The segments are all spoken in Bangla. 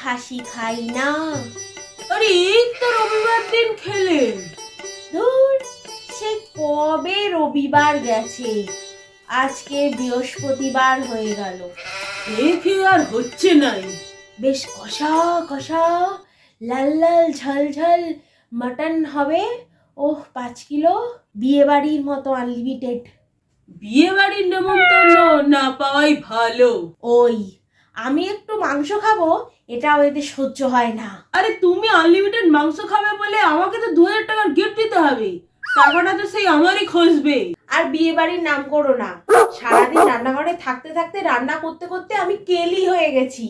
খাসি খাই না। আরে এই তো রবিবার দিন খেলেন। ধুর, সে কবে রবিবার গেছে, আজকে বৃহস্পতিবার হয়ে গেল। খেয়ে আর হচ্ছে নাই। বেশ কষা কষা লাল লাল ঝাল ঝাল মাটন হবে। ওহ, 5 কিলো, বিয়ে বাড়ির মতো আনলিমিটেড। বিয়ে বাড়ির নেমন্তন্ন না পাওয়াই ভালো। ওই আমি একটু মাংস খাবো, এটাও এদের সহ্য হয় না। আরে তুমি আনলিমিটেড মাংস খাবে বলে আমাকে তো 2000 টাকার গিফট দিতে হবে। টাকাটা তো সেই আমারই খসবে। আর বিয়ে বাড়ির নাম করো না। সারাদিন রান্নাঘরে থাকতে থাকতে রান্না করতে করতে আমি কেলি হয়ে গেছি।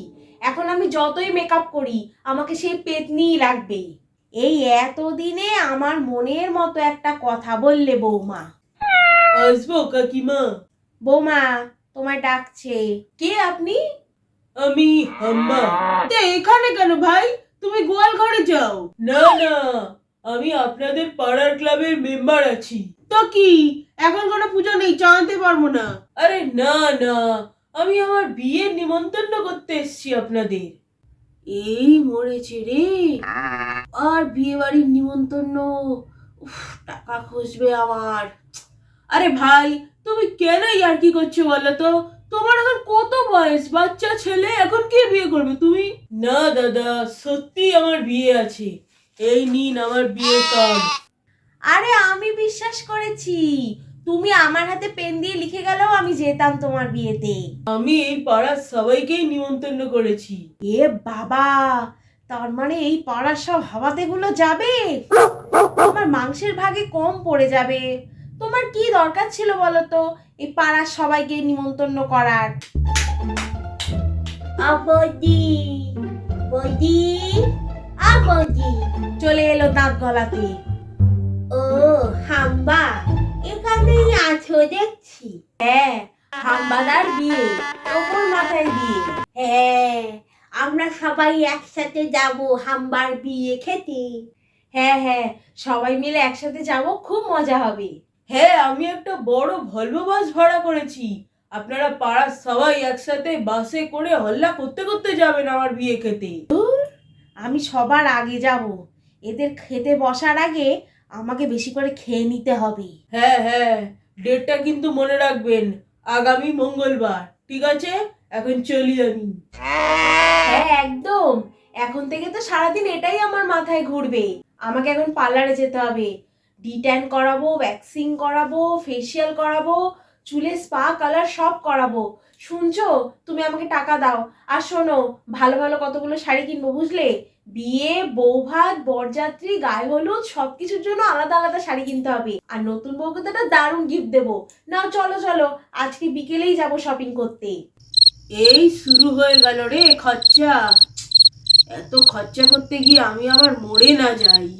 এখন আমি যতই মেকআপ করি আমাকে সেই পেতনিই লাগবে। এই এতদিনে আমার মনের মতো একটা কথা বললে বৌমা। আসবো কাকিমা? বৌমা তোমায় ডাকছে। কে আপনি? আমি হাম্বা। তে এখানে কেন ভাই? তুমি গোয়াল ঘরে যাও। না না, আমি আপনাদের পাড়ার ক্লাবের মেম্বার আছি। তো কি এখন কোনো পুজো নেই, জানতে পারবো না? আরে না না, আমি আমার বিয়ের নিমন্ত্রণ করতে এসেছি আপনাদের। এই মরেছে রে, আর বিয়ে বাড়ির নিমন্ত্রণ। উফ, টাকা খসবে আমার। আরে ভাই, তুমি কেন ইয়ার্কি করছো বলো তো? তোমার এখন কত বয়স? বাচ্চা ছেলে, এখন কে বিয়ে করবে তুমি? না দাদা, সত্যি আমার বিয়ে আছে। এই নিন আমার বিয়ের কার্ড। আরে আমি বিশ্বাস করেছি, তুমি আমার হাতে পেন দিয়ে লিখে গেলেও আমি যেতাম তোমার বিয়েতে। আমি এই পাড়ার সবাইকেই নিমন্ত্রণ করেছি। এ বাবা, তার মানে এই পাড়ার সব হাওয়াতেগুলো যাবে। তোমার মাংসের ভাগে কম পড়ে যাবে। তোমার কি দরকার ছিল বলো তো এই পাড়ার সবাইকে নিমন্ত্রণ করার? বৌদি, বৌদি, বৌদি চলে এলো দাঁত গলাতে। ও হাম্বা, এখানেই আছো দেখছি। হ্যাঁ, হাম্বাদার বিয়ে, ওপর মাথায় বিয়ে। হ্যাঁ, আমরা সবাই একসাথে যাব হাম্বার বিয়ে খেতে। হ্যাঁ হ্যাঁ, সবাই মিলে একসাথে যাব, খুব মজা হবে। হ্যাঁ, আমি একটা বড় ভলভো বাস ভাড়া করেছি। আপনারা পাড়ার সবাই একসাথে বাসে করে হল্লা করতে করতে যাবেন আমার বিয়ে খেতে। আমি সবার আগে যাব, এদের খেতে বসার আগে আমাকে বেশি করে খেয়ে নিতে হবে। হ্যাঁ হ্যাঁ, ডেটটা কিন্তু মনে রাখবেন, আগামী মঙ্গলবার। ঠিক আছে, এখন চলি আমি। হ্যাঁ একদম, এখন থেকে তো সারাদিন এটাই আমার মাথায় ঘুরবে। আমাকে এখন পার্লারে যেতে হবে, ডিট্যান করাবো, ভ্যাক্সিং করাবো, ফেসিয়াল করাবো, চুলে স্পা কালার সব করাবো। শুনছো, তুমি আমাকে টাকা দাও। আর শোনো, ভালো ভালো কতগুলো শাড়ি কিনবো বুঝলে। বিয়ে, বৌভাত, বরযাত্রী, গায়ে হলুদ সবকিছুর জন্য আলাদা আলাদা শাড়ি কিনতে হবে। আর নতুন বউকে তো একটা দারুণ গিফট দেবো। নাও চলো চলো, আজকে বিকেলেই যাব শপিং করতে। এই শুরু হয়ে গেল রে খরচা। এত খরচা করতে গিয়ে আমি আবার মরে না যাই।